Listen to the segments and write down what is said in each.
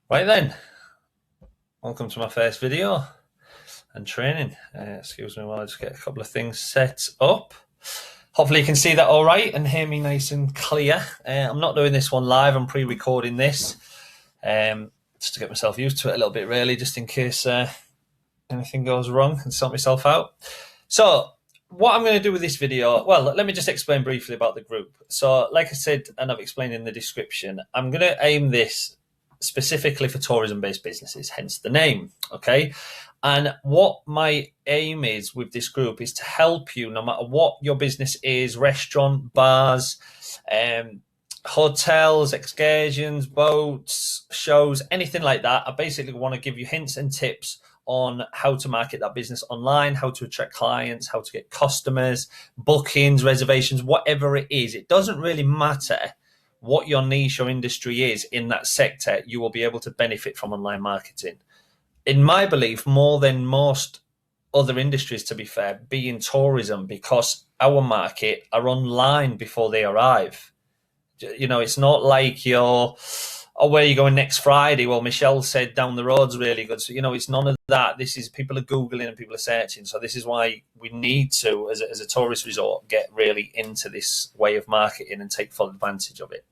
Right then, welcome to my first video and training. Excuse me while I just get a couple of things set up. Hopefully you can see that all right and hear me nice and clear. I'm not doing this one live, I'm pre-recording this just to get myself used to it a little bit really, just in case anything goes wrong and sort myself out. So what I'm going to do with this video, well, let me just explain briefly about the group. So like I said, and I've explained in the description, I'm going to aim this specifically for tourism-based businesses, hence the name, okay? And what my aim is with this group is to help you, no matter what your business is, restaurant, bars, hotels, excursions, boats, shows, anything like that. I basically want to give you hints and tips on how to market that business online, how to attract clients, how to get customers, bookings, reservations, whatever it is. It doesn't really matter what your niche or industry is in that sector, you will be able to benefit from online marketing. In my belief, more than most other industries, to be fair, being tourism, because our market are online before they arrive. You know, it's not like you're, oh, where are you going next Friday? Well, Michelle said down the road's really good. So, you know, it's none of that. This is, people are Googling and people are searching. So this is why we need to, as a tourist resort, get really into this way of marketing and take full advantage of it.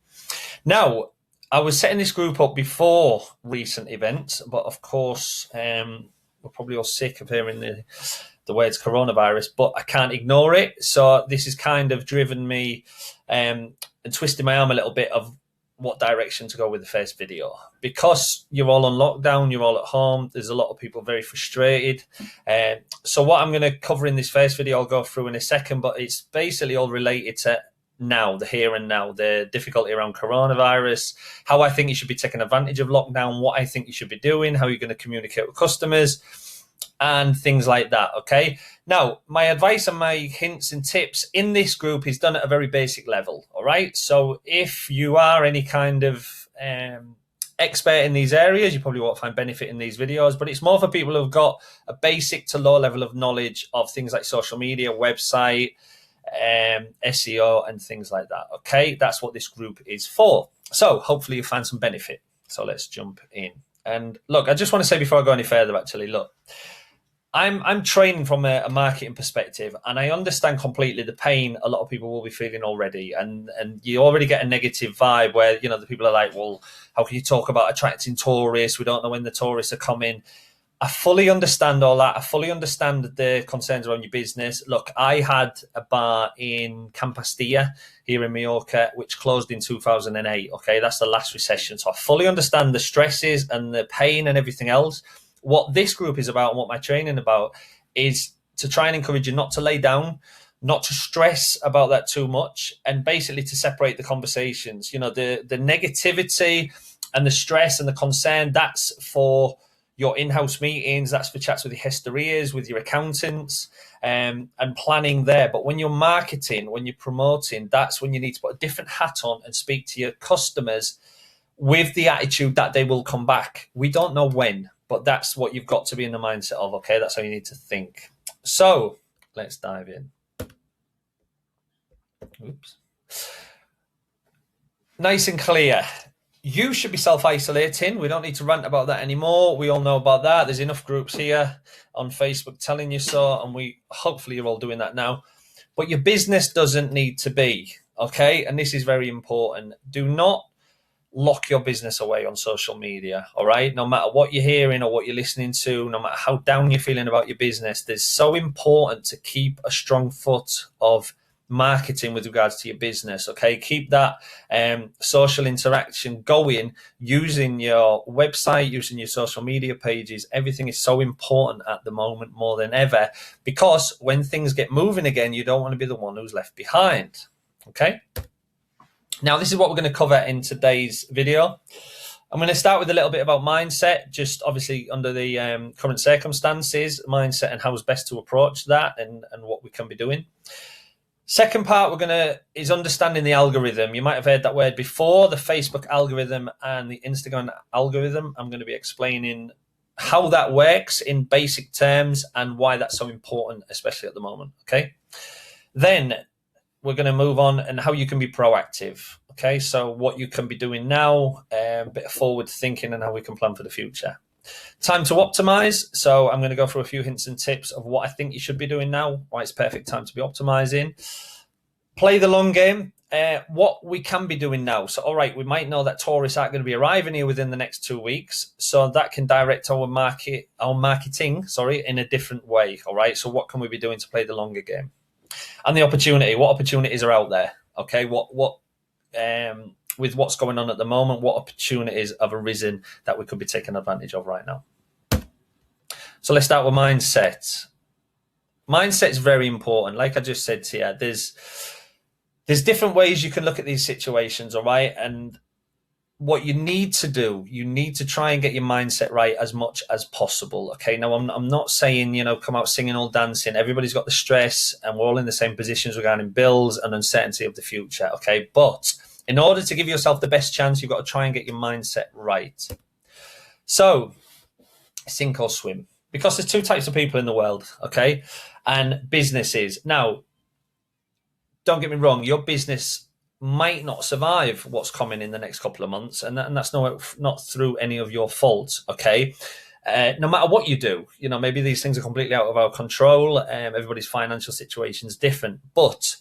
Now, I was setting this group up before recent events, but of course, we're probably all sick of hearing the words coronavirus, but I can't ignore it. So this has kind of driven me and twisted my arm a little bit of what direction to go with the first video. Because you're all on lockdown, you're all at home, there's a lot of people very frustrated. So what I'm going to cover in this first video, I'll go through in a second, but it's basically all related to now, the here and now, the difficulty around coronavirus, how I think you should be taking advantage of lockdown, what I think you should be doing, how you're going to communicate with customers, and things like that, okay? Now, my advice and my hints and tips in this group is done at a very basic level, all right? So if you are any kind of expert in these areas, you probably won't find benefit in these videos, but it's more for people who've got a basic to low level of knowledge of things like social media, website, SEO and things like that, okay? That's what this group is for. So hopefully you find some benefit. So let's jump in. And look, I just want to say before I go any further, actually, look, I'm training from a marketing perspective, and I understand completely the pain a lot of people will be feeling already. And you already get a negative vibe where, you know, the people are like, well, how can you talk about attracting tourists? We don't know when the tourists are coming. I fully understand all that. I fully understand the concerns around your business. Look, I had a bar in Campastilla here in Mallorca, which closed in 2008. Okay, that's the last recession. So I fully understand the stresses and the pain and everything else. What this group is about and what my training about is to try and encourage you not to lay down, not to stress about that too much, and basically to separate the conversations. You know, the negativity and the stress and the concern, that's for your in-house meetings, that's for chats with your gestorias, with your accountants, and planning there. But when you're marketing, when you're promoting, that's when you need to put a different hat on and speak to your customers with the attitude that they will come back. We don't know when, but that's what you've got to be in the mindset of, okay? That's how you need to think. So let's dive in. Oops. Nice and clear. You should be self-isolating. We don't need to rant about that anymore. We all know about that. There's enough groups here on Facebook telling you so, and hopefully you're all doing that now. But your business doesn't need to be, okay? And this is very important. Do not lock your business away on social media, all right? No matter what you're hearing or what you're listening to, no matter how down you're feeling about your business, it's so important to keep a strong foot of marketing with regards to your business, okay? Keep that social interaction going using your website, using your social media pages. Everything is so important at the moment more than ever, because when things get moving again, you don't want to be the one who's left behind, okay? Now, this is what we're going to cover in today's video. I'm going to start with a little bit about mindset, just obviously under the current circumstances, mindset and how it's best to approach that and what we can be doing. Second part is understanding the algorithm. You might have heard that word before, the Facebook algorithm and the Instagram algorithm. I'm going to be explaining how that works in basic terms and why that's so important, especially at the moment, okay? Then we're going to move on and how you can be proactive, Okay, so what you can be doing now, a bit of forward thinking and how we can plan for the future. Time to optimize. So I'm going to go through a few hints and tips of what I think you should be doing now, why it's perfect time to be optimizing. Play the long game. What we can be doing now. So, all right, we might know that tourists aren't going to be arriving here within the next 2 weeks. So that can direct our marketing, in a different way. All right. So what can we be doing to play the longer game? And the opportunity. What opportunities are out there? Okay. With what's going on at the moment, what opportunities have arisen that we could be taking advantage of right now? So let's start with mindset. Mindset is very important. Like I just said to you, there's different ways you can look at these situations, all right? And what you need to do, you need to try and get your mindset right as much as possible, okay? Now, I'm not saying, come out singing or dancing. Everybody's got the stress and we're all in the same positions regarding bills and uncertainty of the future, okay? But in order to give yourself the best chance, you've got to try and get your mindset right. So, sink or swim. Because there's two types of people in the world, okay? And businesses. Now, don't get me wrong, your business might not survive what's coming in the next couple of months, and that's not through any of your fault, okay? No matter what you do, maybe these things are completely out of our control. Everybody's financial situation is different, but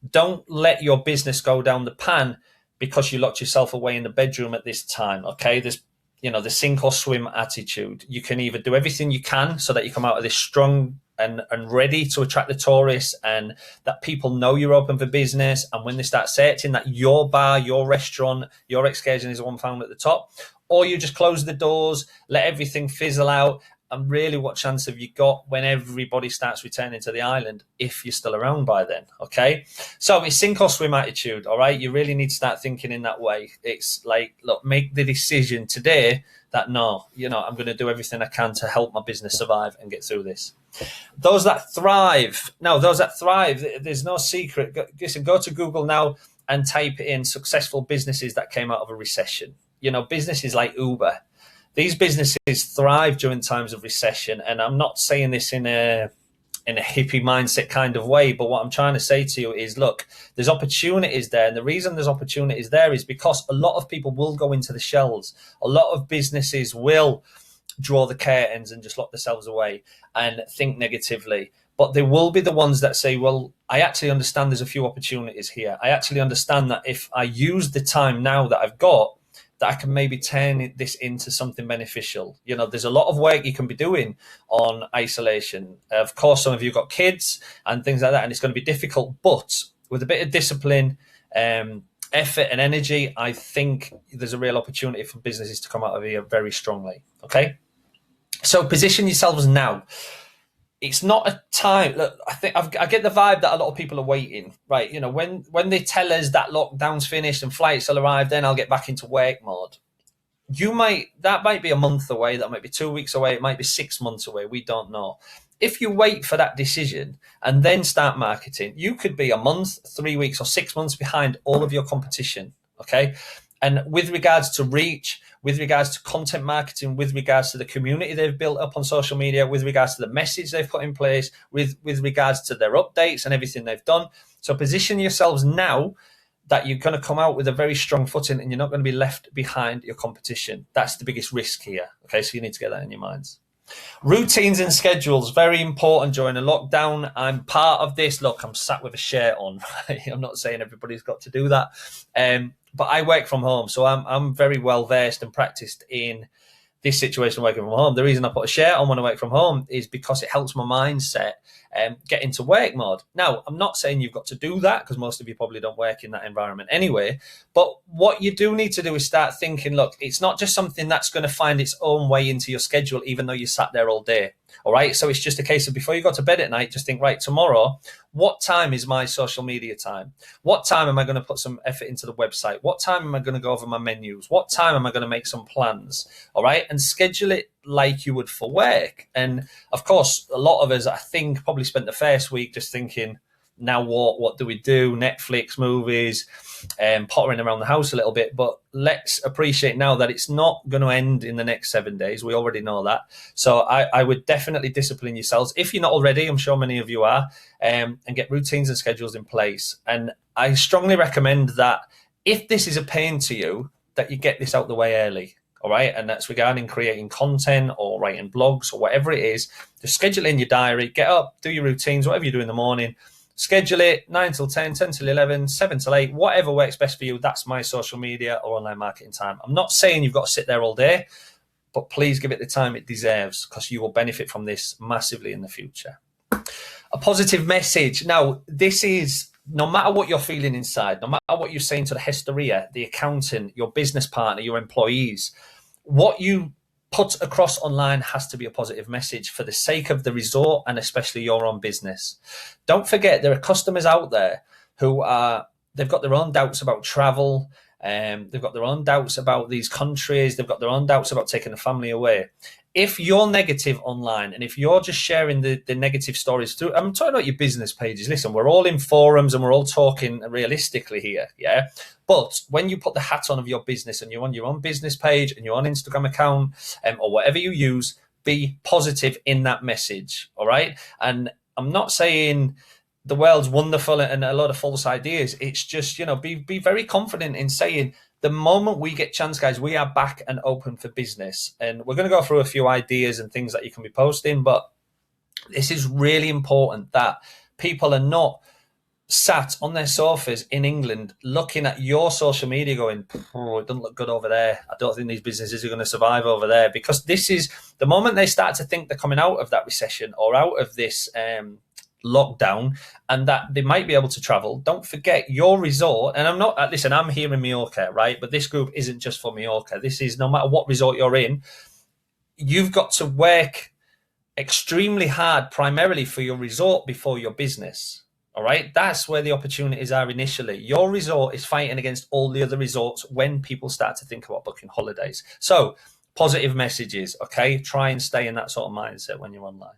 don't let your business go down the pan because you locked yourself away in the bedroom at this time, okay? There's the sink or swim attitude. You can either do everything you can so that you come out of this strong and ready to attract the tourists, and that people know you're open for business. And when they start searching, that your bar, your restaurant, your excursion is the one found at the top. Or you just close the doors, let everything fizzle out. And really, what chance have you got when everybody starts returning to the island, if you're still around by then, okay? So it's sink or swim attitude, all right? You really need to start thinking in that way. It's like, look, make the decision today that, no, I'm going to do everything I can to help my business survive and get through this. Those that thrive, there's no secret. Go to Google now and type in successful businesses that came out of a recession. Businesses like Uber. These businesses thrive during times of recession, and I'm not saying this in a hippie mindset kind of way, but what I'm trying to say to you is, look, there's opportunities there, and the reason there's opportunities there is because a lot of people will go into the shells. A lot of businesses will draw the curtains and just lock themselves away and think negatively. But they will be the ones that say, well, I actually understand there's a few opportunities here. I actually understand that if I use the time now that I've got, that I can maybe turn this into something beneficial. There's a lot of work you can be doing on isolation. Of course, some of you got kids and things like that, and it's going to be difficult. But with a bit of discipline, effort and energy, I think there's a real opportunity for businesses to come out of here very strongly, okay? So position yourselves now. It's not a time. Look, I get the vibe that a lot of people are waiting, right? When they tell us that lockdown's finished and flights will arrive, then I'll get back into work mode. That might be a month away. That might be 2 weeks away. It might be 6 months away. We don't know. If you wait for that decision and then start marketing, you could be a month, 3 weeks, or 6 months behind all of your competition. Okay. And with regards to reach, with regards to content marketing, with regards to the community they've built up on social media, with regards to the message they've put in place, with regards to their updates and everything they've done. So position yourselves now that you're going to come out with a very strong footing and you're not going to be left behind your competition. That's the biggest risk here. Okay, so you need to get that in your minds. Routines and schedules, very important during a lockdown. I'm part of this. Look, I'm sat with a shirt on. Right? I'm not saying everybody's got to do that. But I work from home, so I'm very well versed and practiced in this situation working from home. The reason I put a shirt on when I work from home is because it helps my mindset get into work mode. Now, I'm not saying you've got to do that because most of you probably don't work in that environment anyway. But what you do need to do is start thinking, look, it's not just something that's going to find its own way into your schedule, even though you sat there all day. All right. So it's just a case of before you go to bed at night, just think, right, tomorrow, what time is my social media time? What time am I going to put some effort into the website? What time am I going to go over my menus? What time am I going to make some plans? All right. And schedule it like you would for work. And of course, a lot of us, I think, probably spent the first week just thinking, now what do we do? Netflix, movies, pottering around the house a little bit. But let's appreciate now that it's not going to end in the next 7 days. We already know that. So I would definitely discipline yourselves. If you're not already, I'm sure many of you are, and get routines and schedules in place. And I strongly recommend that If this is a pain to you, that you get this out the way early. All right. And that's regarding creating content or writing blogs or whatever it is. Just schedule in your diary, get up, do your routines, whatever you do in the morning. Schedule it 9 till 10, 10 till 11, 7 till 8, whatever works best for you. That's my social media or online marketing time. I'm not saying you've got to sit there all day, but please give it the time it deserves, because you will benefit from this massively in the future. A positive message. Now, this is no matter what you're feeling inside, no matter what you're saying to the Hesteria, the accountant, your business partner, your employees, what you put across online has to be a positive message for the sake of the resort and especially your own business. Don't forget, there are customers out there who they've got their own doubts about travel. They've got their own doubts about these countries. They've got their own doubts about taking the family away. If you're negative online and if you're just sharing the negative stories through, I'm talking about your business pages. Listen, we're all in forums and we're all talking realistically here, yeah? But when you put the hat on of your business and you're on your own business page and your own Instagram account or whatever you use, be positive in that message, all right? And I'm not saying the world's wonderful and a lot of false ideas. It's just, be very confident in saying, the moment we get chance, guys, we are back and open for business. And we're going to go through a few ideas and things that you can be posting. But this is really important that people are not sat on their sofas in England looking at your social media going, oh, it doesn't look good over there. I don't think these businesses are going to survive over there. Because this is the moment they start to think they're coming out of that recession or out of this lockdown and that they might be able to travel. Don't forget your resort, and I'm here in Mallorca, right? But this group isn't just for Mallorca. This is no matter what resort you're in, you've got to work extremely hard primarily for your resort before your business. All right, that's where the opportunities are initially. Your resort is fighting against all the other resorts when people start to think about booking holidays. So positive messages, okay? Try and stay in that sort of mindset when you're online.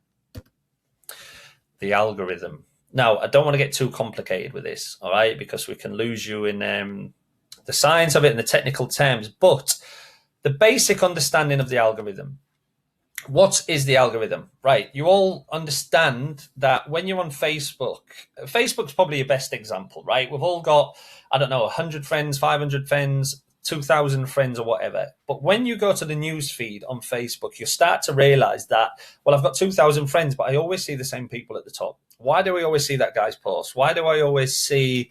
The algorithm. Now, I don't want to get too complicated with this, all right, because we can lose you in the science of it and the technical terms, but the basic understanding of the algorithm. What is the algorithm? Right, you all understand that when you're on Facebook's probably your best example, right? We've all got, 100 friends, 500 friends, 2,000 friends or whatever. But when you go to the news feed on Facebook, you start to realize that, well, I've got 2,000 friends, but I always see the same people at the top. Why do we always see that guy's post? Why do I always see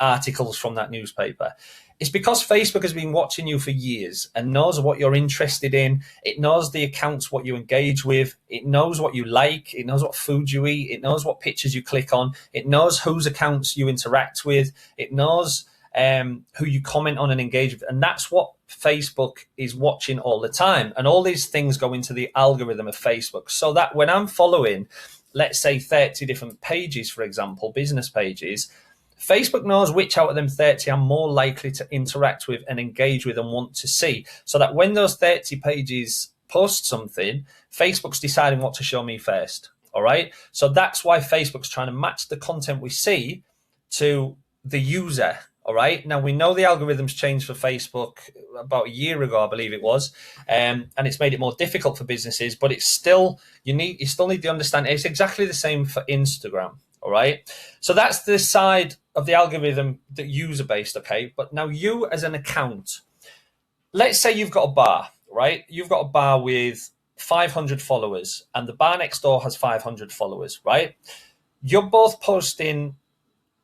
articles from that newspaper? It's because Facebook has been watching you for years and knows what you're interested in. It knows the accounts, what you engage with. It knows what you like. It knows what food you eat. It knows what pictures you click on. It knows whose accounts you interact with. It knows who you comment on and engage with. And that's what Facebook is watching all the time. And all these things go into the algorithm of Facebook. So that when I'm following, let's say 30 different pages, for example, business pages, Facebook knows which out of them 30 I'm more likely to interact with and engage with and want to see. So that when those 30 pages post something, Facebook's deciding what to show me first. All right. So that's why Facebook's trying to match the content we see to the user. All right. Now, we know the algorithms changed for Facebook about a year ago, I believe it was, and it's made it more difficult for businesses. But it's still you still need to understand it's exactly the same for Instagram. All right. So that's the side of the algorithm, the user based. OK, but now you as an account, let's say you've got a bar, right? You've got a bar with 500 followers and the bar next door has 500 followers, right? You're both posting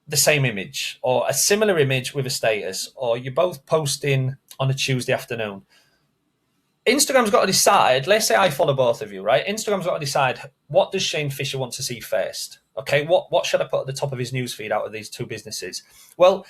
the same image or a similar image with a status, or you're both posting on a Tuesday afternoon. Instagram's got to decide, let's say I follow both of you, right? Instagram's got to decide, what does Shane Fisher want to see first? Okay, what should I put at the top of his newsfeed out of these two businesses? Well,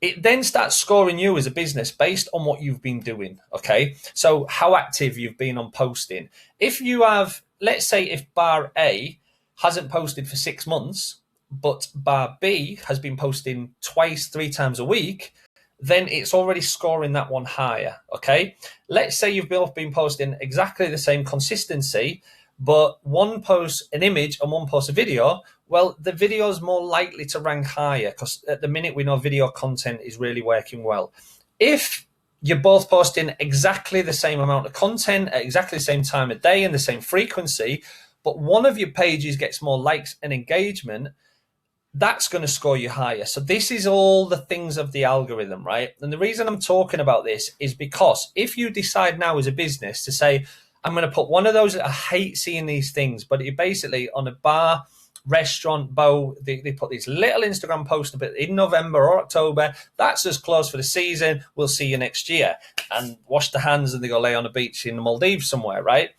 it then starts scoring you as a business based on what you've been doing, okay? So how active you've been on posting. If you have, let's say if bar A hasn't posted for 6 months, but bar B has been posting 2-3 times a week, then it's already scoring that one higher, okay? Let's say you've both been posting exactly the same consistency, but one posts an image and one posts a video. Well, the video is more likely to rank higher because at the minute we know video content is really working well. If you're both posting exactly the same amount of content at exactly the same time of day and the same frequency, but one of your pages gets more likes and engagement, that's going to score you higher. So this is all the things of the algorithm, right? And the reason I'm talking about this is because if you decide now as a business to say, I'm going to put one of those, I hate seeing these things, but it basically on a bar, restaurant, boat, they put these little Instagram posts a in November or October. That's us closed for the season. We'll see you next year. And wash their hands and they go lay on a beach in the Maldives somewhere, right?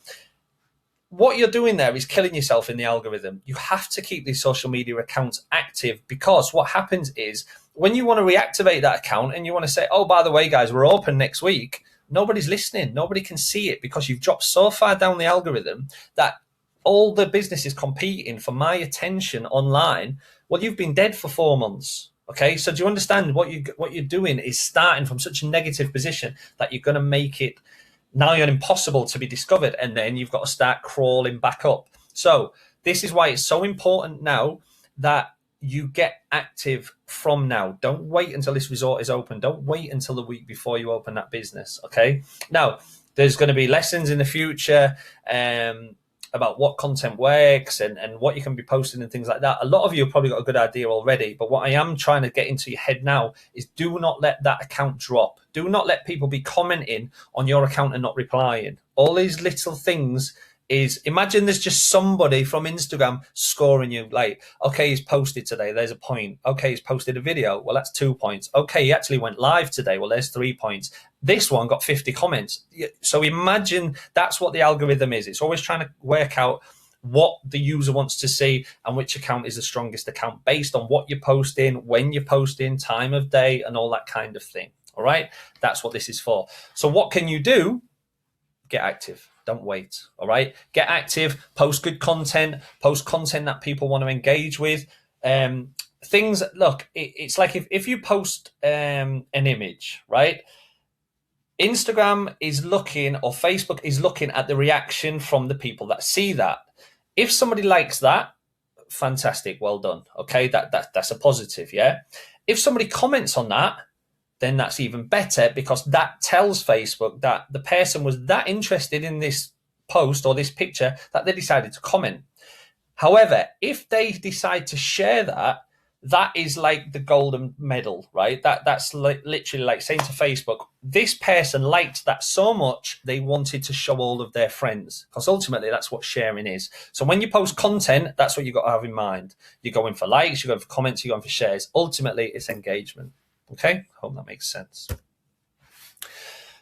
What you're doing there is killing yourself in the algorithm. You have to keep these social media accounts active, because what happens is when you want to reactivate that account and you want to say, oh, by the way, guys, we're open next week, nobody's listening. Nobody can see it because you've dropped so far down the algorithm that all the businesses competing for my attention online, well, you've been dead for 4 months. Okay, so do you understand what you're doing is starting from such a negative position that you're going to make it now you're impossible to be discovered, and then you've got to start crawling back up. So this is why it's so important now that you get active from now. Don't wait until this resort is open. Don't wait until the week before you open that business. Okay. Now, there's going to be lessons in the future about what content works and what you can be posting and things like that. A lot of you have probably got a good idea already, but what I am trying to get into your head now is do not let that account drop. Do not let people be commenting on your account and not replying. All these little things is, imagine there's just somebody from Instagram scoring you, like, okay, he's posted today, there's a point. Okay, he's posted a video, well, that's 2 points. Okay, he actually went live today, well, there's 3 points. This one got 50 comments. So imagine that's what the algorithm is. It's always trying to work out what the user wants to see and which account is the strongest account based on what you're posting, when you're posting, time of day, and all that kind of thing. All right, that's what this is for. So what can you do? Get active. Don't wait. All right. Get active. Post good content. Post content that people want to engage with. Things. Look, it's like if you post an image, right? Instagram is looking, or Facebook is looking at the reaction from the people that see that. If somebody likes that, fantastic. Well done. Okay, that's a positive. Yeah. If somebody comments on that, then that's even better, because that tells Facebook that the person was that interested in this post or this picture that they decided to comment. However, if they decide to share that, that is like the golden medal, right? That's literally like saying to Facebook, this person liked that so much, they wanted to show all of their friends, because ultimately that's what sharing is. So when you post content, that's what you've got to have in mind. You're going for likes, you're going for comments, you're going for shares. Ultimately, it's engagement. Okay, hope that makes sense.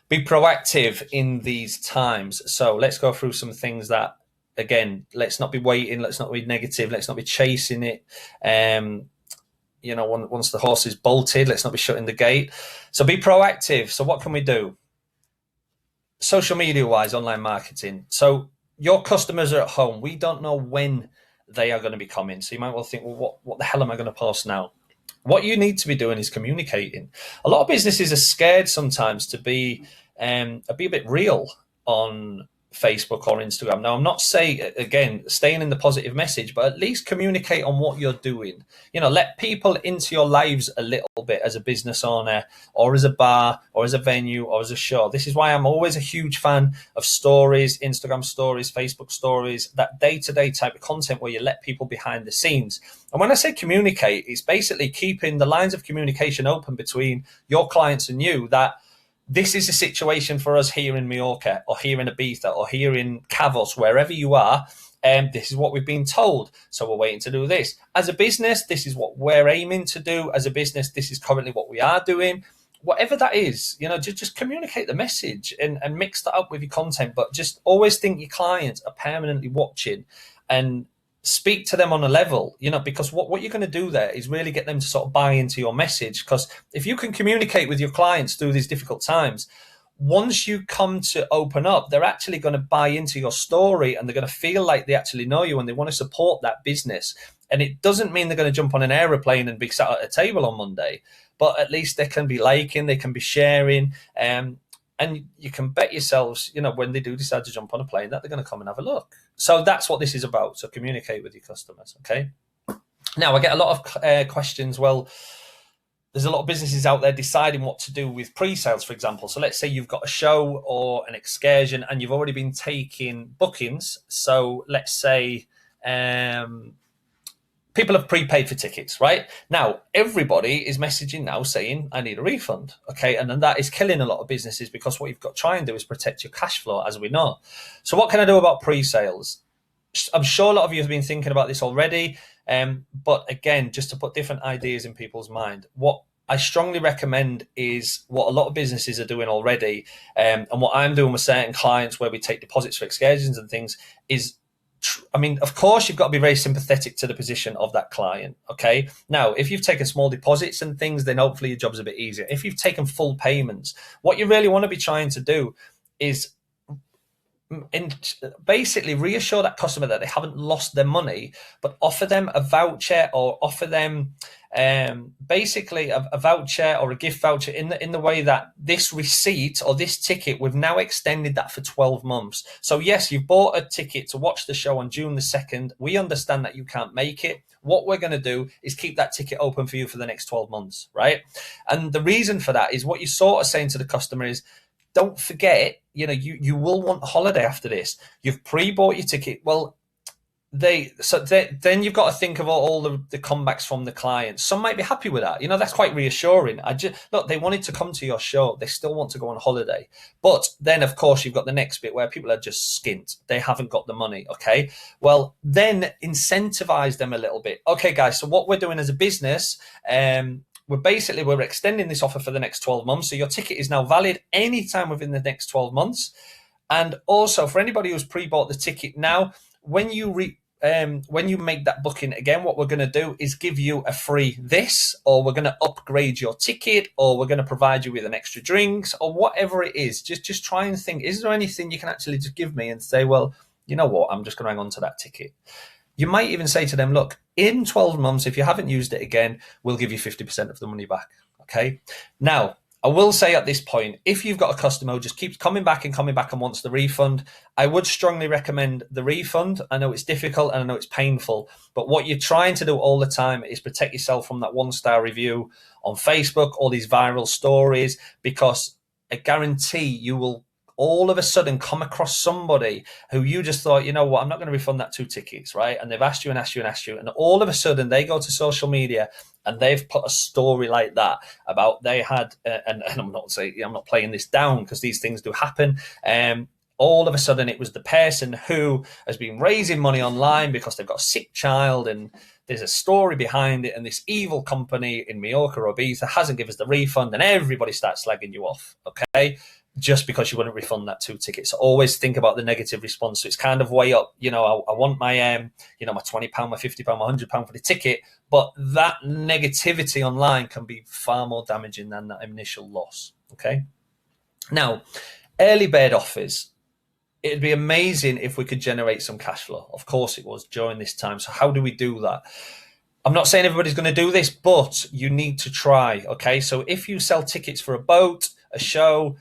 Be proactive in these times. So let's go through some things that, again, let's not be waiting, let's not be negative, let's not be chasing it. Once the horse is bolted, let's not be shutting the gate. So be proactive. So what can we do? Social media wise, online marketing. So your customers are at home. We don't know when they are going to be coming. So you might well think, well, what the hell am I going to post now? What you need to be doing is communicating. A lot of businesses are scared sometimes to be a bit real on Facebook or Instagram. Now, I'm not saying, again, staying in the positive message, but at least communicate on what you're doing. Let people into your lives a little bit as a business owner, or as a bar, or as a venue, or as a show. This is why I'm always a huge fan of stories, Instagram stories, Facebook stories, that day-to-day type of content where you let people behind the scenes. And when I say communicate, it's basically keeping the lines of communication open between your clients and you, that this is a situation for us here in Mallorca, or here in Ibiza, or here in Cavos, wherever you are. This is what we've been told. So we're waiting to do this. As a business, this is what we're aiming to do. As a business, this is currently what we are doing. Whatever that is, just communicate the message and mix that up with your content. But just always think your clients are permanently watching, and speak to them on a level, because what you're going to do there is really get them to sort of buy into your message. Because if you can communicate with your clients through these difficult times, once you come to open up, they're actually going to buy into your story, and they're going to feel like they actually know you and they want to support that business. And it doesn't mean they're going to jump on an aeroplane and be sat at a table on Monday, but at least they can be liking, they can be sharing, and you can bet yourselves, when they do decide to jump on a plane, that they're going to come and have a look. So that's what this is about. So communicate with your customers, okay? Now, I get a lot of questions. Well, there's a lot of businesses out there deciding what to do with pre-sales, for example. So let's say you've got a show or an excursion and you've already been taking bookings. So let's say people have prepaid for tickets, right? Now, everybody is messaging now saying, I need a refund. Okay. And then that is killing a lot of businesses, because what you've got to try and do is protect your cash flow, as we know. So what can I do about pre-sales? I'm sure a lot of you have been thinking about this already. But again, just to put different ideas in people's mind, what I strongly recommend is what a lot of businesses are doing already. And what I'm doing with certain clients where we take deposits for excursions and things is, I mean, of course, you've got to be very sympathetic to the position of that client. Okay. Now, if you've taken small deposits and things, then hopefully your job's a bit easier. If you've taken full payments, what you really want to be trying to do is basically reassure that customer that they haven't lost their money, but offer them a voucher, or offer them basically a voucher or a gift voucher in the way that this receipt or this ticket, we've now extended that for 12 months. So yes, you've bought a ticket to watch the show on June the 2nd. We understand that you can't make it. What we're going to do is keep that ticket open for you for the next 12 months, right? And the reason for that is what you're sort of saying to the customer is, don't forget, you will want a holiday after this. You've pre-bought your ticket. Well, then you've got to think of all the comebacks from the clients. Some might be happy with that. That's quite reassuring. Look, they wanted to come to your show. They still want to go on holiday. But then, of course, you've got the next bit where people are just skint. They haven't got the money. Okay. Well, then incentivize them a little bit. Okay, guys. So what we're doing as a business, we're extending this offer for the next 12 months. So your ticket is now valid anytime within the next 12 months. And also for anybody who's pre-bought the ticket now, when you make that booking again, what we're going to do is give you a free this, or we're going to upgrade your ticket, or we're going to provide you with an extra drinks, or whatever it is. Just try and think, is there anything you can actually just give me and say, well, you know what, I'm just going to hang on to that ticket. You might even say to them, look, in 12 months, if you haven't used it again, we'll give you 50% of the money back. Okay. Now, I will say at this point, if you've got a customer who just keeps coming back and wants the refund, I would strongly recommend the refund. I know it's difficult and I know it's painful, but what you're trying to do all the time is protect yourself from that 1-star review on Facebook, all these viral stories, because I guarantee you will all of a sudden come across somebody who you just thought, you know what, I'm not going to refund that 2 tickets, right? And they've asked you, and all of a sudden they go to social media and they've put a story like that about they had, and I'm not playing this down because these things do happen. All of a sudden it was the person who has been raising money online because they've got a sick child, and there's a story behind it, and this evil company in Mallorca or Ibiza hasn't given us the refund, and everybody starts slagging you off, okay? Just because you wouldn't refund that 2 tickets. So always think about the negative response. So it's kind of way up, I want my, my £20, my £50, my £100 for the ticket, but that negativity online can be far more damaging than that initial loss. Okay. Now, early bird offers. It'd be amazing if we could generate some cash flow. Of course it was during this time. So how do we do that? I'm not saying everybody's going to do this, but you need to try. Okay. So if you sell tickets for a boat, a show,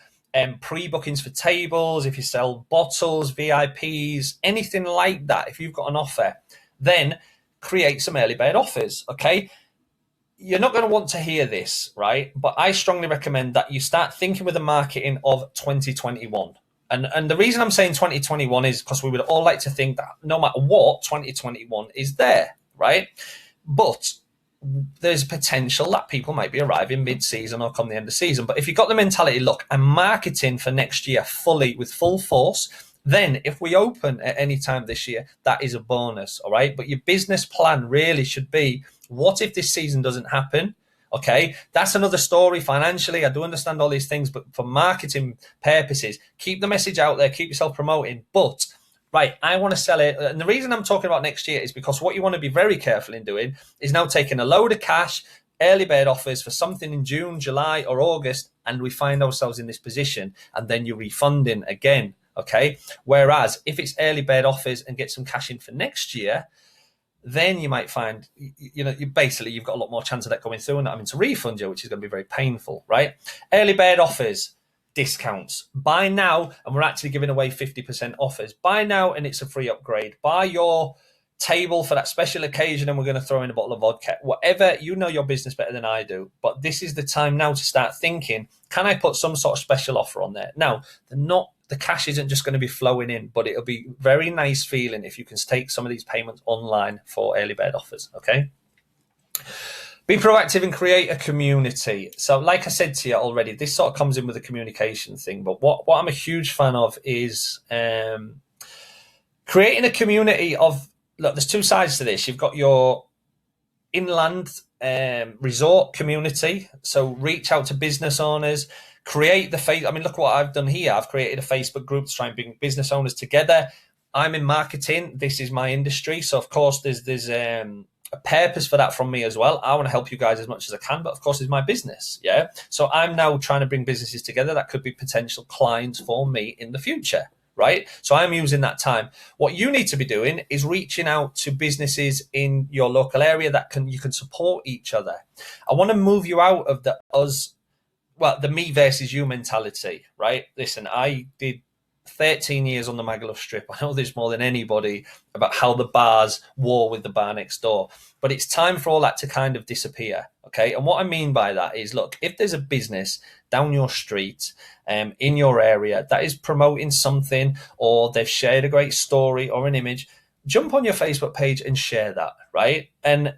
pre-bookings for tables, if you sell bottles, VIPs, anything like that, if you've got an offer, then create some early bird offers, okay? You're not going to want to hear this, right? But I strongly recommend that you start thinking with the marketing of 2021. And the reason I'm saying 2021 is because we would all like to think that no matter what, 2021 is there, right? But there's potential that people might be arriving mid-season or come the end of season. But if you've got the mentality, look, I'm marketing for next year with full force, then if we open at any time this year, that is a bonus, all right? But your business plan really should be, what if this season doesn't happen? Okay, that's another story financially. I do understand all these things, but for marketing purposes, keep the message out there, keep yourself promoting, but right, I want to sell it. And the reason I'm talking about next year is because what you want to be very careful in doing is now taking a load of cash, early bird offers for something in June, July, or August, and we find ourselves in this position, and then you're refunding again, okay? Whereas if it's early bird offers and get some cash in for next year, then you might find, you've got a lot more chance of that going through and having to refund you, which is going to be very painful, right? Early bird offers. Discounts. Buy now, and we're actually giving away 50% offers. Buy now, and it's a free upgrade. Buy your table for that special occasion, and we're going to throw in a bottle of vodka. Whatever, you know your business better than I do, but this is the time now to start thinking, can I put some sort of special offer on there? Now, the cash isn't just going to be flowing in, but it'll be very nice feeling if you can take some of these payments online for early bird offers. Okay. Be proactive and create a community. So like I said to you already, this sort of comes in with a communication thing, but what I'm a huge fan of is creating a community of, look, there's two sides to this. You've got your inland resort community. So reach out to business owners, create the look what I've done here. I've created a Facebook group to try and bring business owners together. I'm in marketing. This is my industry. So of course there's a purpose for that from me as well. I want to help you guys as much as I can, but of course it's my business. Yeah. So I'm now trying to bring businesses together that could be potential clients for me in the future. Right. So I'm using that time. What you need to be doing is reaching out to businesses in your local area that you can support each other. I want to move you out of the me versus you mentality. Right. Listen, I did 13 years on the Magaluf Strip. I know this more than anybody about how the bars war with the bar next door, but it's time for all that to kind of disappear. Okay. And what I mean by that is, look, if there's a business down your street, in your area that is promoting something, or they've shared a great story or an image, jump on your Facebook page and share that. Right. And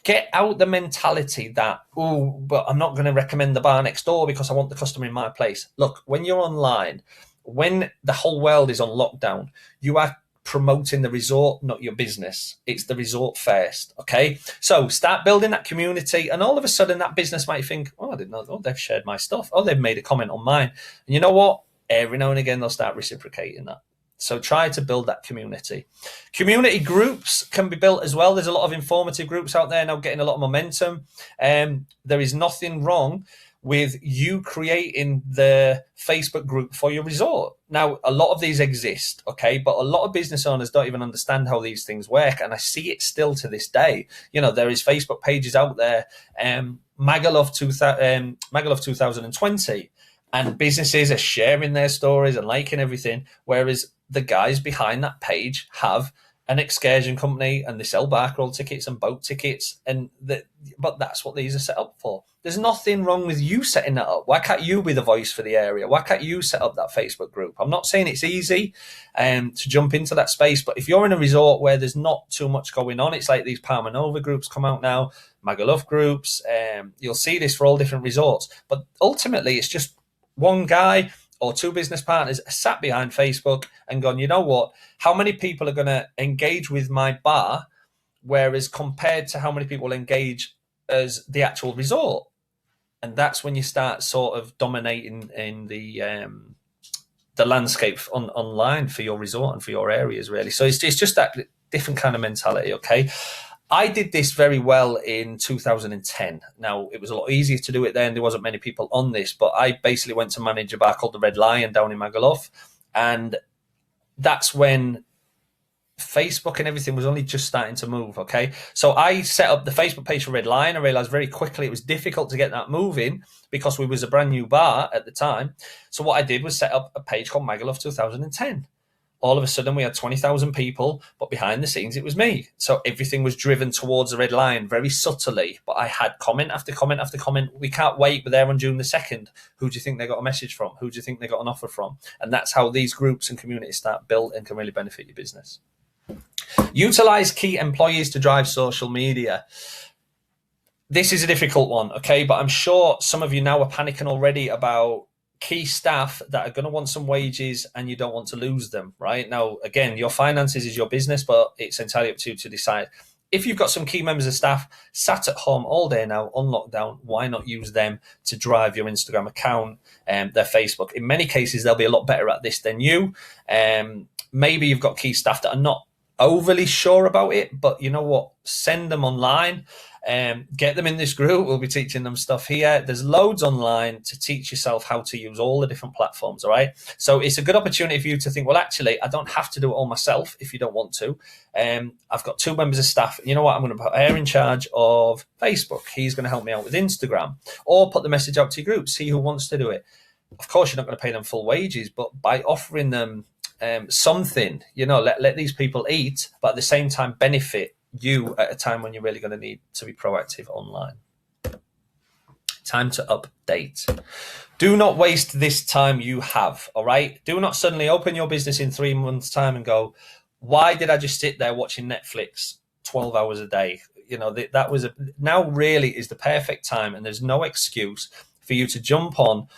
get out the mentality that, oh, but I'm not going to recommend the bar next door because I want the customer in my place. Look, when you're online, when the whole world is on lockdown, you are promoting the resort, not your business. It's the resort first. Okay. So start building that community, and all of a sudden that business might think, oh, I didn't know. Oh, they've shared my stuff. Oh, they've made a comment on mine. And you know what? Every now and again, they'll start reciprocating that. So try to build that community. Community groups can be built as well. There's a lot of informative groups out there now getting a lot of momentum. There is nothing wrong with you creating the Facebook group for your resort. Now, a lot of these exist, okay, but a lot of business owners don't even understand how these things work, and I see it still to this day. You know, there is Facebook pages out there, Magaluf 2020, and businesses are sharing their stories and liking everything, whereas the guys behind that page have an excursion company and they sell bark roll tickets and boat tickets, but that's what these are set up for. There's nothing wrong with you setting that up. Why can't you be the voice for the area? Why can't you set up that Facebook group? I'm not saying it's easy to jump into that space, but if you're in a resort where there's not too much going on, it's like these Palma Nova groups come out now, Magaluf groups, you'll see this for all different resorts, but ultimately it's just one guy or two business partners sat behind Facebook and gone, you know what, how many people are going to engage with my bar, whereas compared to how many people engage as the actual resort? And that's when you start sort of dominating in the landscape online for your resort and for your areas, really. So it's just that different kind of mentality, okay? I did this very well in 2010. Now, it was a lot easier to do it then. There wasn't many people on this, but I basically went to manage a bar called the Red Lion down in Magaluf. And that's when Facebook and everything was only just starting to move, okay? So I set up the Facebook page for Red Lion. I realized very quickly it was difficult to get that moving because we was a brand new bar at the time. So what I did was set up a page called Magaluf 2010. All of a sudden, we had 20,000 people, but behind the scenes, it was me. So everything was driven towards the Red Lion very subtly, but I had comment after comment after comment. We can't wait. We're there on June the 2nd. Who do you think they got a message from? Who do you think they got an offer from? And that's how these groups and communities start built and can really benefit your business. Utilize key employees to drive social media. This is a difficult one, okay? But I'm sure some of you now are panicking already about key staff that are going to want some wages and you don't want to lose them, right? Now, again, your finances is your business, but it's entirely up to you to decide. If you've got some key members of staff sat at home all day now on lockdown, why not use them to drive your Instagram account and their Facebook? In many cases, they'll be a lot better at this than you. Maybe you've got key staff that are not overly sure about it, but you know what? Send them online. Get them in this group. We'll be teaching them stuff here. There's loads online to teach yourself how to use all the different platforms, all right? So it's a good opportunity for you to think, well, actually, I don't have to do it all myself if you don't want to. I've got two members of staff. You know what? I'm going to put her in charge of Facebook. He's going to help me out with Instagram. Or put the message out to your group. See who wants to do it. Of course, you're not going to pay them full wages, but by offering them something, you know, let these people eat, but at the same time benefit you at a time when you're really going to need to be proactive online. Time to update. Do not waste this time you have, all right? Do not suddenly open your business in 3 months' time and go, why did I just sit there watching Netflix 12 hours a day? Now really is the perfect time, and there's no excuse for you to jump on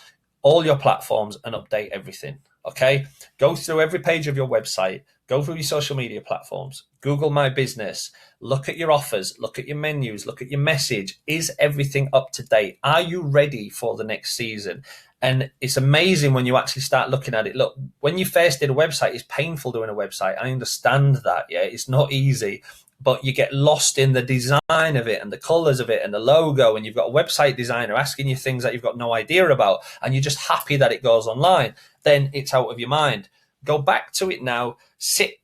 all your platforms and update everything, okay? Go through every page of your website, go through your social media platforms, Google My Business, look at your offers, look at your menus, look at your message. Is everything up to date? Are you ready for the next season? And it's amazing when you actually start looking at it. Look, when you first did a website, it's painful doing a website. I understand that, yeah, it's not easy, but you get lost in the design of it and the colors of it and the logo, and you've got a website designer asking you things that you've got no idea about, and you're just happy that it goes online. Then it's out of your mind. Go back to it now, sit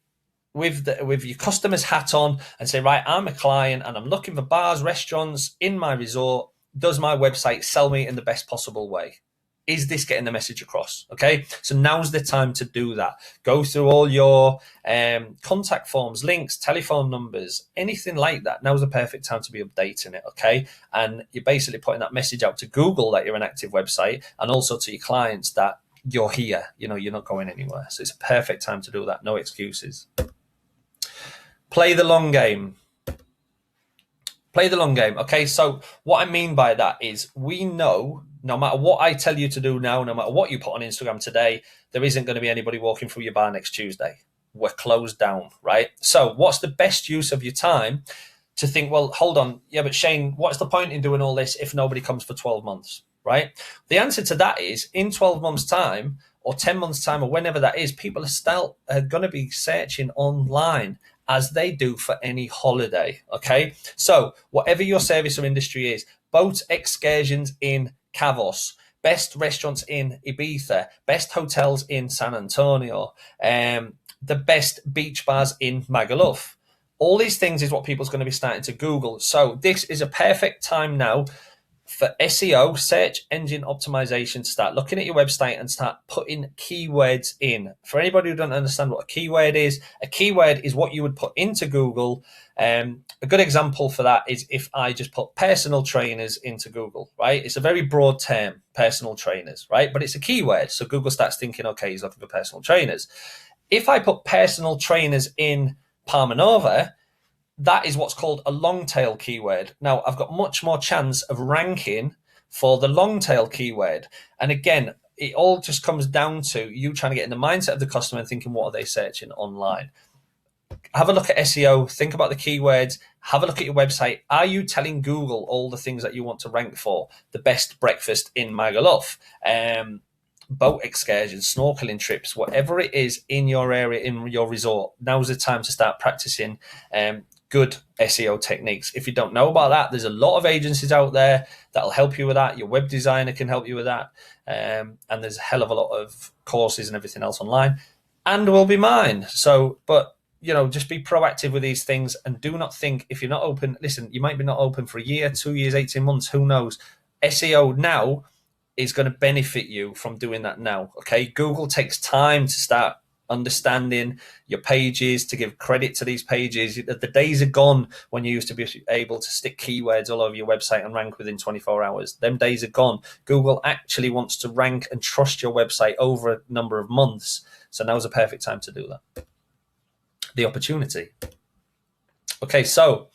with your customer's hat on and say, right, I'm a client and I'm looking for bars, restaurants in my resort. Does my website sell me in the best possible way? Is this getting the message across? Okay, so now's the time to do that. Go through all your contact forms, links, telephone numbers, anything like that. Now's the perfect time to be updating it, okay? And you're basically putting that message out to Google that you're an active website, and also to your clients that you're here, you're not going anywhere. So it's a perfect time to do that. No excuses. Play the long game. Play the long game. Okay, so what I mean by that is, we know no matter what I tell you to do now, no matter what you put on Instagram today, there isn't going to be anybody walking through your bar next Tuesday. We're closed down, right? So what's the best use of your time to think, well, hold on. Yeah, but Shane, what's the point in doing all this if nobody comes for 12 months, right? The answer to that is, in 12 months' time or 10 months' time or whenever that is, people are still going to be searching online as they do for any holiday, okay? So whatever your service or industry is, boat excursions in Cavos, best restaurants in Ibiza, best hotels in San Antonio, the best beach bars in Magaluf. All these things is what people's going to be starting to Google. So this is a perfect time now for SEO, search engine optimization, to start looking at your website and start putting keywords in. For anybody who doesn't understand what a keyword is what you would put into Google. A good example for that is if I just put personal trainers into Google, right? It's a very broad term, personal trainers, right? But it's a keyword. So Google starts thinking, okay, he's looking for personal trainers. If I put personal trainers in Palma Nova, that is what's called a long tail keyword. Now, I've got much more chance of ranking for the long tail keyword. And again, it all just comes down to you trying to get in the mindset of the customer and thinking, what are they searching online? Have a look at SEO, think about the keywords, have a look at your website. Are you telling Google all the things that you want to rank for? The best breakfast in Magaluf, boat excursions, snorkeling trips, whatever it is in your area, in your resort. Now's the time to start practicing good SEO techniques. If you don't know about that, there's a lot of agencies out there that'll help you with that. Your web designer can help you with that. And there's a hell of a lot of courses and everything else online, and will be mine. So, but just be proactive with these things, and do not think if you're not open, listen, you might be not open for a year, 2 years, 18 months, who knows? SEO now is going to benefit you from doing that now, okay? Google takes time to start understanding your pages, to give credit to these pages. The days are gone when you used to be able to stick keywords all over your website and rank within 24 hours. Them days are gone. Google actually wants to rank and trust your website over a number of months. So now's a perfect time to do that. The opportunity. Okay, so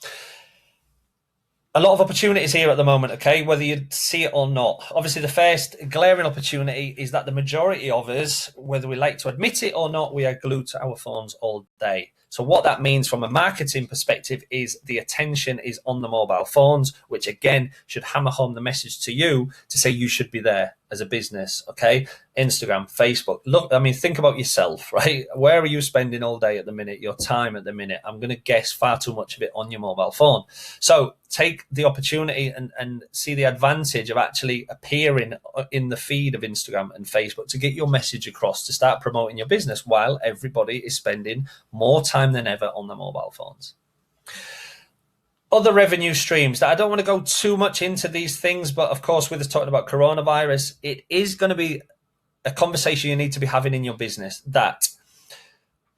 a lot of opportunities here at the moment, okay, whether you see it or not. Obviously, the first glaring opportunity is that the majority of us, whether we like to admit it or not, we are glued to our phones all day. So what that means from a marketing perspective is the attention is on the mobile phones, which again should hammer home the message to you to say you should be there as a business, okay? Instagram, Facebook. Look, I mean, think about yourself, right? Where are you spending all day at the minute, your time at the minute? I'm going to guess far too much of it on your mobile phone. So take the opportunity and see the advantage of actually appearing in the feed of Instagram and Facebook to get your message across, to start promoting your business while everybody is spending more time than ever on their mobile phones. Other revenue streams that I don't want to go too much into these things, but of course, with us talking about coronavirus, it is going to be a conversation you need to be having in your business that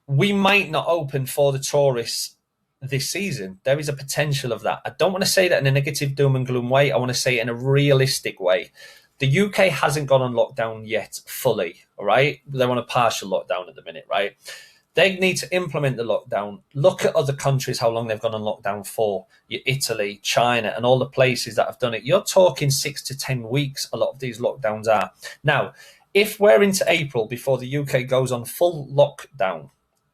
we might not open for the tourists this season. There is a potential of that. I don't want to say that in a negative doom and gloom way. I want to say it in a realistic way. The UK hasn't gone on lockdown yet fully, all right? They're on a partial lockdown at the minute, right? They need to implement the lockdown. Look at other countries, how long they've gone on lockdown for. Italy, China, and all the places that have done it. You're talking 6 to 10 weeks, a lot of these lockdowns are. Now, if we're into April before the UK goes on full lockdown,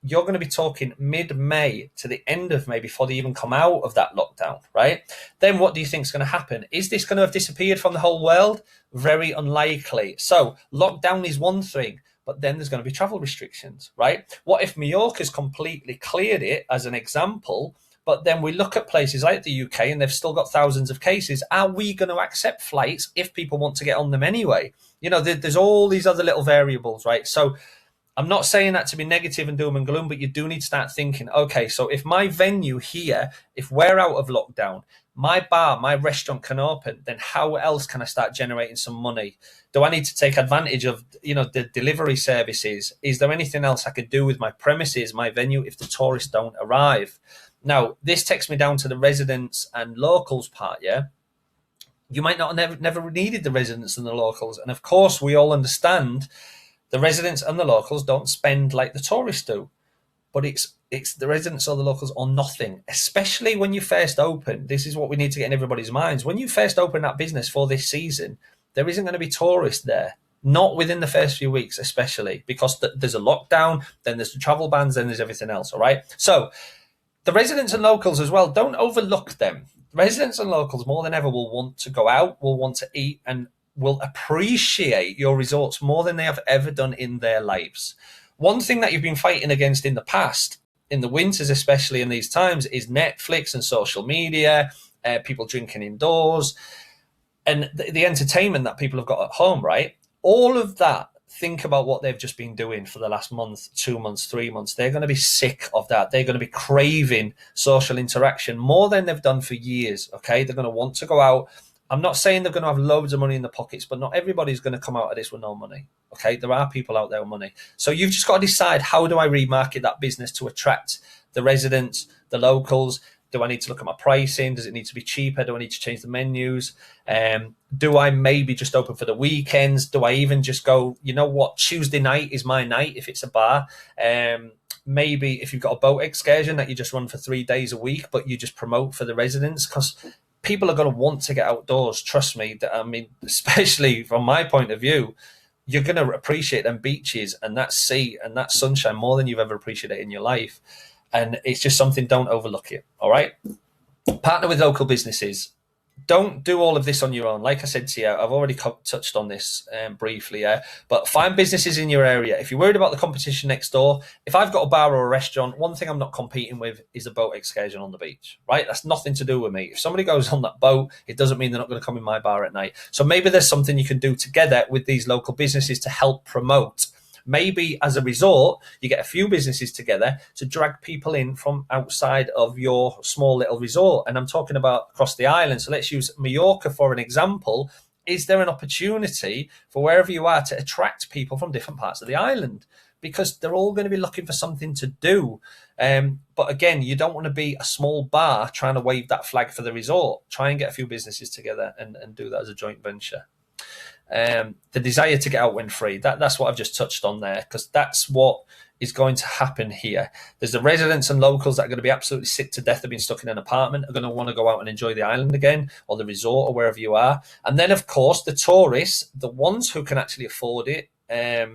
you're going to be talking mid-May to the end of May before they even come out of that lockdown, right? Then what do you think is going to happen? Is this going to have disappeared from the whole world? Very unlikely. So lockdown is one thing, but then there's going to be travel restrictions, right? What if Mallorca's completely cleared it, as an example, but then we look at places like the UK and they've still got thousands of cases? Are we going to accept flights if people want to get on them anyway? You know, there's all these other little variables, right? So I'm not saying that to be negative and doom and gloom, but you do need to start thinking, okay, so if my venue here, if we're out of lockdown, my bar, my restaurant can open, then how else can I start generating some money? Do I need to take advantage of, the delivery services? Is there anything else I could do with my premises, my venue, if the tourists don't arrive? Now, this takes me down to the residents and locals part, yeah? You might not have never needed the residents and the locals. And of course, we all understand the residents and the locals don't spend like the tourists do, but it's the residents or the locals or nothing, especially when you first open. This is what we need to get in everybody's minds. When you first open that business for this season, there isn't going to be tourists there, not within the first few weeks, especially because there's a lockdown, then there's the travel bans, then there's everything else, all right? So the residents and locals as well, don't overlook them. Residents and locals more than ever will want to go out, will want to eat, and will appreciate your resorts more than they have ever done in their lives. One thing that you've been fighting against in the past, in the winters, especially in these times, is Netflix and social media, people drinking indoors, and the entertainment that people have got at home, right? All of that, think about what they've just been doing for the last month, 2 months, 3 months. They're going to be sick of that. They're going to be craving social interaction more than they've done for years, okay? They're going to want to go out. I'm not saying they're going to have loads of money in the pockets, but not everybody's going to come out of this with no money. Okay, there are people out there with money. So you've just got to decide, how do I remarket that business to attract the residents, the locals? Do I need to look at my pricing? Does it need to be cheaper? Do I need to change the menus? Do I maybe just open for the weekends? Do I even just go, you know what, Tuesday night is my night if it's a bar? Maybe if you've got a boat excursion that you just run for 3 days a week, but you just promote for the residents, because people are going to want to get outdoors. Trust me. I mean, especially from my point of view, you're going to appreciate them beaches and that sea and that sunshine more than you've ever appreciated in your life. And it's just something, don't overlook it. All right. Partner with local businesses. Don't do all of this on your own. Like I said to you, I've already touched on this briefly, but find businesses in your area. If you're worried about the competition next door, if I've got a bar or a restaurant, one thing I'm not competing with is a boat excursion on the beach, right? That's nothing to do with me. If somebody goes on that boat, it doesn't mean they're not going to come in my bar at night. So maybe there's something you can do together with these local businesses to help promote. Maybe as a resort, you get a few businesses together to drag people in from outside of your small little resort. And I'm talking about across the island. So let's use Mallorca for an example. Is there an opportunity for wherever you are to attract people from different parts of the island? Because they're all going to be looking for something to do. But again, you don't want to be a small bar trying to wave that flag for the resort. Try and get a few businesses together and do that as a joint venture. The desire to get out when free, that's what I've just touched on there, because that's what is going to happen here. There's the residents and locals that are going to be absolutely sick to death of being stuck in an apartment, are going to want to go out and enjoy the island again, or the resort, or wherever you are. And then of course the tourists, the ones who can actually afford it, they're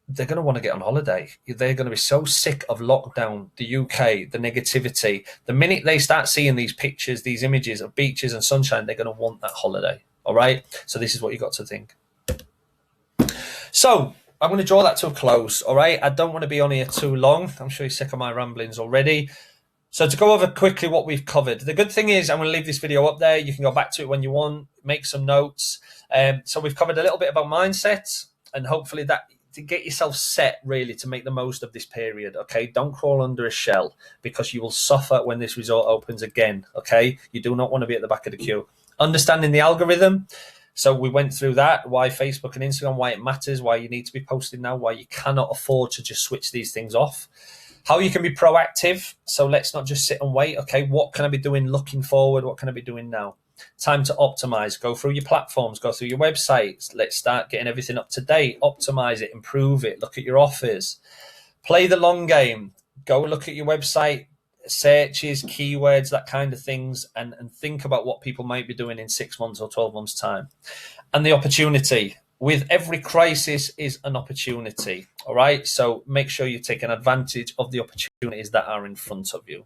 going to want to get on holiday. They're going to be so sick of lockdown, the UK, the negativity. The minute they start seeing these pictures, these images of beaches and sunshine, they're going to want that holiday. All right. So this is what you got to think. So I'm going to draw that to a close. All right. I don't want to be on here too long. I'm sure you're sick of my ramblings already. So to go over quickly what we've covered, the good thing is I'm going to leave this video up there. You can go back to it when you want, make some notes. So we've covered a little bit about mindset, and hopefully that to get yourself set really to make the most of this period. Okay. Don't crawl under a shell, because you will suffer when this resort opens again. Okay. You do not want to be at the back of the queue. Understanding the algorithm. So we went through that, why Facebook and Instagram, why it matters, why you need to be posting now, why you cannot afford to just switch these things off. how you can be proactive. So let's not just sit and wait. Okay, what can I be doing looking forward? What can I be doing now? Time to optimize. Go through your platforms, go through your websites. Let's start getting everything up to date. Optimize it, improve it. Look at your offers. Play the long game. Go look at your website, searches, keywords, that kind of things, and think about what people might be doing in 6 months or 12 months' time. And the opportunity. With every crisis is an opportunity. All right. So make sure you take an advantage of the opportunities that are in front of you.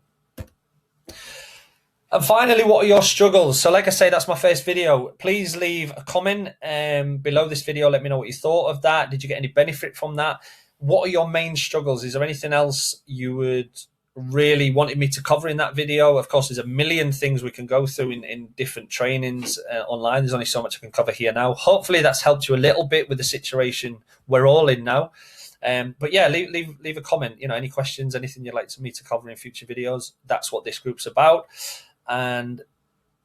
And finally, what are your struggles? So like I say, that's my first video. Please leave a comment below this video. Let me know what you thought of that. Did you get any benefit from that? What are your main struggles? Is there anything else you would really wanted me to cover in that video? Of course, there's a million things we can go through in different trainings online. There's only so much I can cover here now. Hopefully that's helped you a little bit with the situation we're all in now. But yeah, leave a comment. Any questions, anything you'd like me to cover in future videos. That's what this group's about. And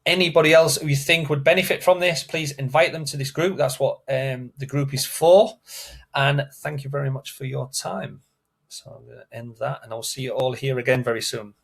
anybody else who you think would benefit from this, please invite them to this group. That's what the group is for. And thank you very much for your time. So I'm going to end that, and I'll see you all here again very soon.